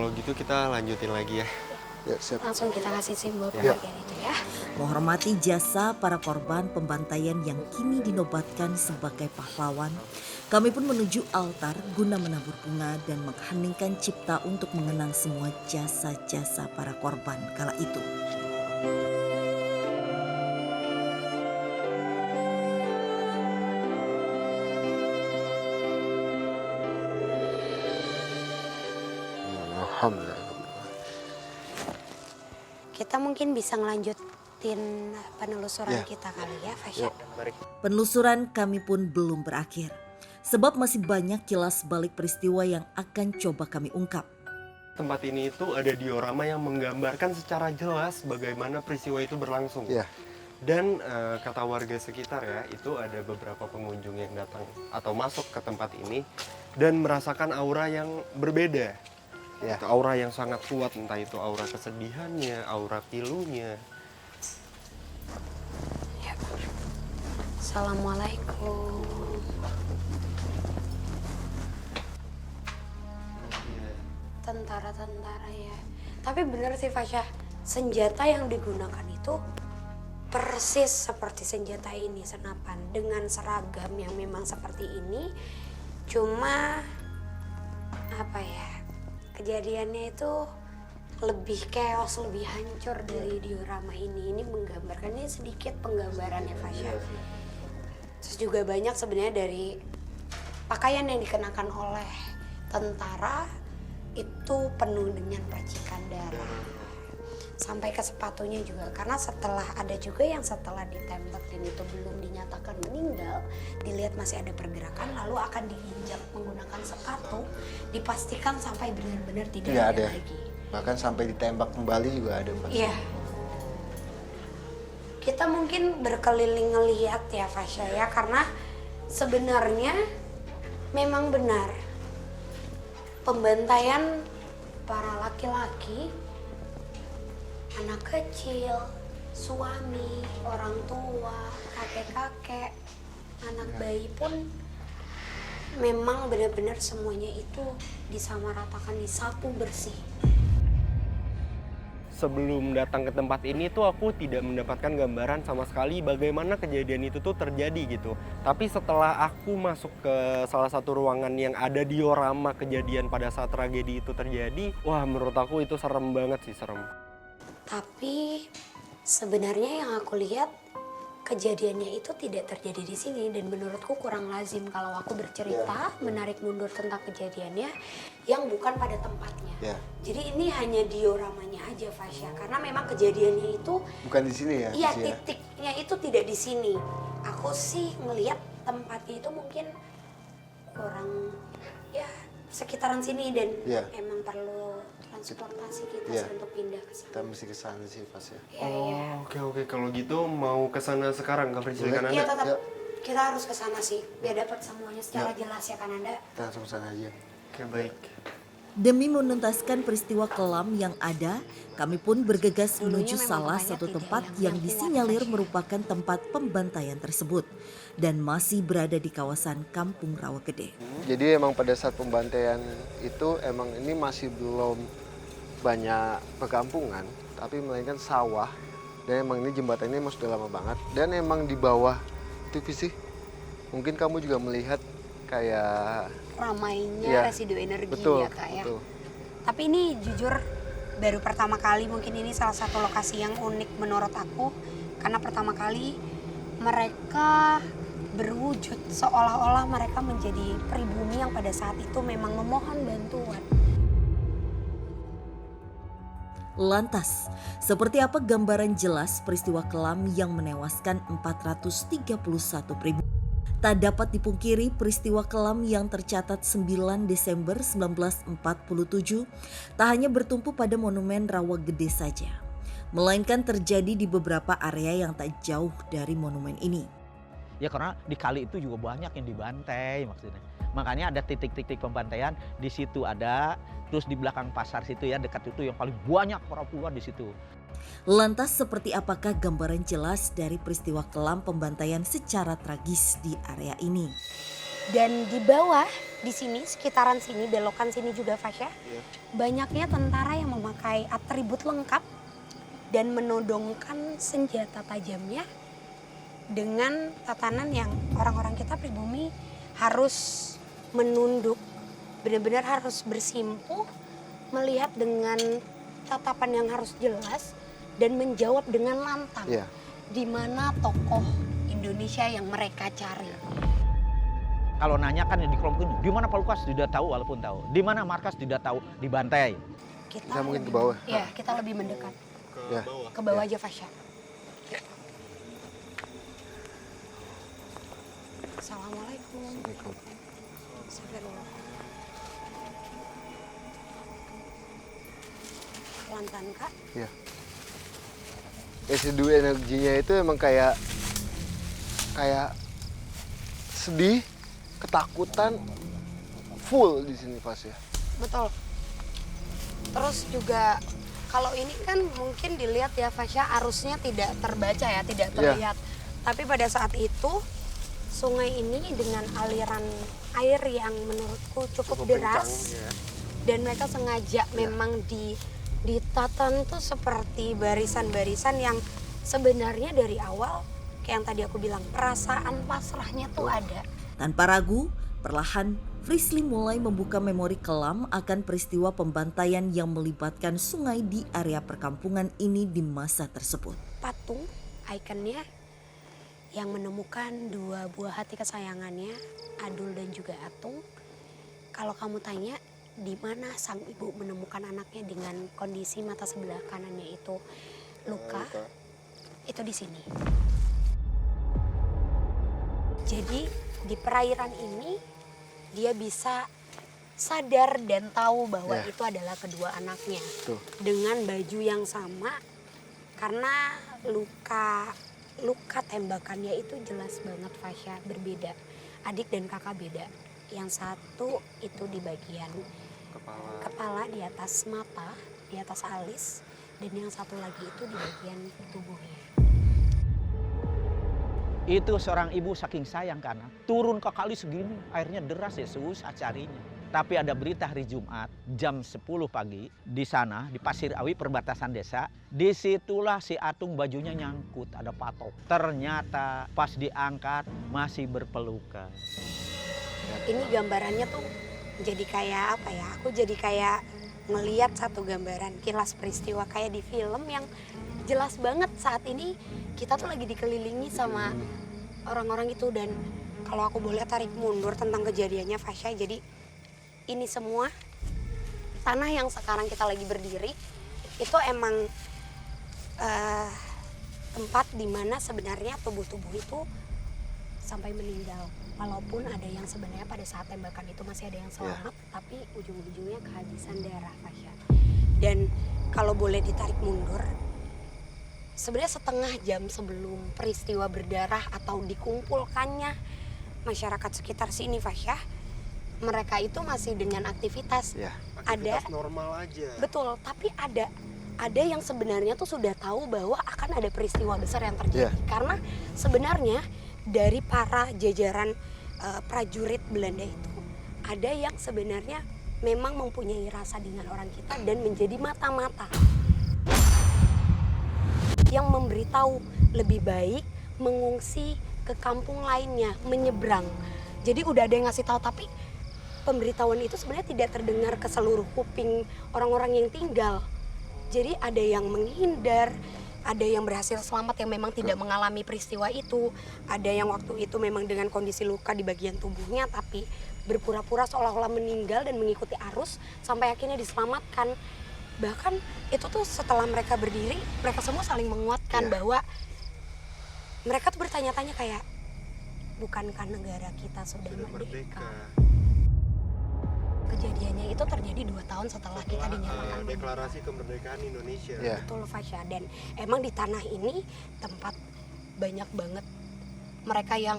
kalau gitu kita lanjutin lagi ya. Ya, siap. Langsung kita kasih simbol Ya. pembagian itu ya. Menghormati jasa para korban pembantaian yang kini dinobatkan sebagai pahlawan, kami pun menuju altar guna menabur bunga dan mengheningkan cipta untuk mengenang semua jasa-jasa para korban kala itu. Alhamdulillah. Kita mungkin bisa ngelanjutin penelusuran Ya. kita kali ya, Fasya. Mari. Penelusuran kami pun belum berakhir, sebab masih banyak kilas balik peristiwa yang akan coba kami ungkap. Tempat ini itu ada diorama yang menggambarkan secara jelas bagaimana peristiwa itu berlangsung. Ya. Dan kata warga sekitar ya, itu ada beberapa pengunjung yang datang atau masuk ke tempat ini dan merasakan aura yang berbeda. Ya. Itu aura yang sangat kuat, entah itu aura kesedihannya, aura pilunya. Ya. Assalamualaikum. Tentara-tentara ya. Tapi bener sih Fasya, senjata yang digunakan itu persis seperti senjata ini, senapan. Dengan seragam yang memang seperti ini. Cuma apa ya, kejadiannya itu lebih chaos, lebih hancur dari diorama ini. Ini menggambarkannya sedikit penggambarannya Fasya. Terus juga banyak sebenarnya dari pakaian yang dikenakan oleh tentara itu penuh dengan percikan darah. Sampai ke sepatunya juga, karena setelah ada juga yang setelah ditembak dan itu belum dinyatakan meninggal, dilihat masih ada pergerakan, lalu akan diinjak menggunakan sepatu, dipastikan sampai benar-benar tidak Tidak ada ada. lagi. Bahkan sampai ditembak kembali juga ada, Pak. Iya. Kita mungkin berkeliling ngelihat ya Fasya ya, karena sebenarnya memang benar pembantaian para laki-laki, anak kecil, suami, orang tua, kakek-kakek, anak bayi pun memang benar-benar semuanya itu disamaratakan, disapu bersih. Sebelum datang ke tempat ini tuh aku tidak mendapatkan gambaran sama sekali bagaimana kejadian itu tuh terjadi gitu. Tapi setelah aku masuk ke salah satu ruangan yang ada diorama kejadian pada saat tragedi itu terjadi, wah menurut aku itu serem banget sih, serem. Tapi sebenarnya yang aku lihat kejadiannya itu tidak terjadi di sini dan menurutku kurang lazim kalau aku bercerita menarik mundur tentang kejadiannya yang bukan pada tempatnya. Ya. Jadi ini hanya dioramanya aja Fasya, karena memang kejadiannya itu Bukan di sini ya? iya Cia? titiknya itu tidak di sini. Aku sih ngelihat tempatnya itu mungkin kurang ya sekitaran sini dan Ya. emang perlu transportasi kita Ya. sih untuk pindah ke sini. Kita mesti ke sana sih, Pas ya. Iya, iya. Oke, kalau gitu mau ke sana sekarang Kak Fris, silakan Iya Anda. tetap Ya. kita harus ke sana sih biar dapat semuanya secara jelas ya kan Anda. Kita langsung ke sana aja. Oke, baik. Demi menuntaskan peristiwa kelam yang ada, kami pun bergegas Dulunya menuju memang salah banyak satu ide tempat yang yang kuat, disinyalir Fasya. merupakan tempat pembantaian tersebut dan masih berada di kawasan Kampung Rawa Gede. Jadi emang pada saat pembantaian itu emang ini masih belum banyak perkampungan, tapi melainkan sawah. Dan emang ini jembatan ini emang sudah lama banget. Dan emang di bawah itu sih, mungkin kamu juga melihat kayak Ramainya Iya, residu energi betul, ya Kak ya. betul. Tapi ini jujur baru pertama kali mungkin ini salah satu lokasi yang unik menurut aku. Karena pertama kali mereka berwujud seolah-olah mereka menjadi pribumi yang pada saat itu memang memohon bantuan. Lantas, seperti apa gambaran jelas peristiwa kelam yang menewaskan 431 pribumi? Tak dapat dipungkiri peristiwa kelam yang tercatat 9 Desember 1947 tak hanya bertumpu pada monumen Rawa Gede saja, melainkan terjadi di beberapa area yang tak jauh dari monumen ini. Ya karena di kali itu juga banyak yang dibantai maksudnya. Makanya ada titik-titik pembantaian di situ ada, terus di belakang pasar situ ya dekat itu yang paling banyak perempuan di situ. Lantas seperti apakah gambaran jelas dari peristiwa kelam pembantaian secara tragis di area ini? Dan di bawah di sini, sekitaran sini, belokan sini juga Fasya, Iya. banyaknya tentara yang memakai atribut lengkap dan menodongkan senjata tajamnya dengan tatanan yang orang-orang kita pribumi harus menunduk, benar-benar harus bersimpuh, melihat dengan tatapan yang harus jelas dan menjawab dengan lantang. Iya. Di mana tokoh Indonesia yang mereka cari. Kalau nanya kan di kelompok ini, di mana Pak Lukas tidak tahu walaupun tahu. Di mana Markas tidak tahu, dibantai. Kita mungkin lebih- ke bawah. Iya, kita lebih mendekat. Ya. Ke bawah aja Fasya. Assalamualaikum. Astagfirullah. Pelan-pelan Kak. Iya. Residu energinya itu emang kayak sedih, ketakutan, full di sini pas ya. Betul. Terus juga kalau ini kan mungkin dilihat ya Fasya arusnya tidak terbaca ya, tidak Iya. terlihat. Tapi pada saat itu sungai ini dengan aliran air yang menurutku cukup deras ya. dan mereka sengaja memang ditatan tuh seperti barisan-barisan yang sebenarnya dari awal kayak yang tadi aku bilang perasaan pasrahnya tuh ada. Tanpa ragu, perlahan Frisly mulai membuka memori kelam akan peristiwa pembantaian yang melibatkan sungai di area perkampungan ini di masa tersebut. Patung ikonnya yang menemukan dua buah hati kesayangannya, Adul dan juga Atung. Kalau kamu tanya di mana sang ibu menemukan anaknya dengan kondisi mata sebelah kanannya itu luka, itu di sini. Jadi di perairan ini dia bisa sadar dan tahu bahwa Ya. itu adalah kedua anaknya Tuh. dengan baju yang sama karena luka tembakannya itu jelas banget Fasya berbeda. Adik dan kakak beda. Yang satu itu di bagian kepala di atas mata, di atas alis, dan yang satu lagi itu di bagian tubuhnya. Itu seorang ibu saking sayang ke anak, turun ke kali segini, airnya deras ya, susah carinya. Tapi ada berita hari Jumat jam 10 pagi di sana di Pasir Awi perbatasan desa. Disitulah si Atung bajunya nyangkut, ada patok. Ternyata pas diangkat masih berpelukan. Ini gambarannya tuh jadi kayak apa ya? Aku jadi kayak ngeliat satu gambaran kilas peristiwa kayak di film yang jelas banget saat ini kita tuh lagi dikelilingi sama orang-orang itu. Dan kalau aku boleh tarik mundur tentang kejadiannya Fasya, jadi ini semua tanah yang sekarang kita lagi berdiri itu emang tempat dimana sebenarnya tubuh-tubuh itu sampai meninggal. Walaupun ada yang sebenarnya pada saat tembakan itu masih ada yang selamat, tapi ujung-ujungnya kehabisan darah Fasya. Dan kalau boleh ditarik mundur, sebenarnya setengah jam sebelum peristiwa berdarah atau dikumpulkannya masyarakat sekitar sini Fasya, mereka itu masih dengan aktivitas. Ya. Aktivitas normal aja. Betul, tapi ada yang sebenarnya tuh sudah tahu bahwa akan ada peristiwa besar yang terjadi. Karena sebenarnya dari para jajaran prajurit Belanda itu ada yang sebenarnya memang mempunyai rasa dengan orang kita dan menjadi mata-mata yang memberitahu lebih baik mengungsi ke kampung lainnya, menyeberang. Jadi udah ada yang ngasih tahu, tapi pemberitahuan itu sebenarnya tidak terdengar ke seluruh kuping orang-orang yang tinggal. Jadi ada yang menghindar, ada yang berhasil selamat yang memang tidak mengalami peristiwa itu, ada yang waktu itu memang dengan kondisi luka di bagian tubuhnya tapi berpura-pura seolah-olah meninggal dan mengikuti arus sampai akhirnya diselamatkan. Bahkan itu tuh setelah mereka berdiri, mereka semua saling menguatkan bahwa mereka tuh bertanya-tanya kayak, bukankah negara kita sudah merdeka? Kejadiannya itu terjadi 2 tahun setelah kita dinyatakan merdeka. Deklarasi kemerdekaan Indonesia. Ya. Betul Fasya, dan emang di tanah ini tempat banyak banget mereka yang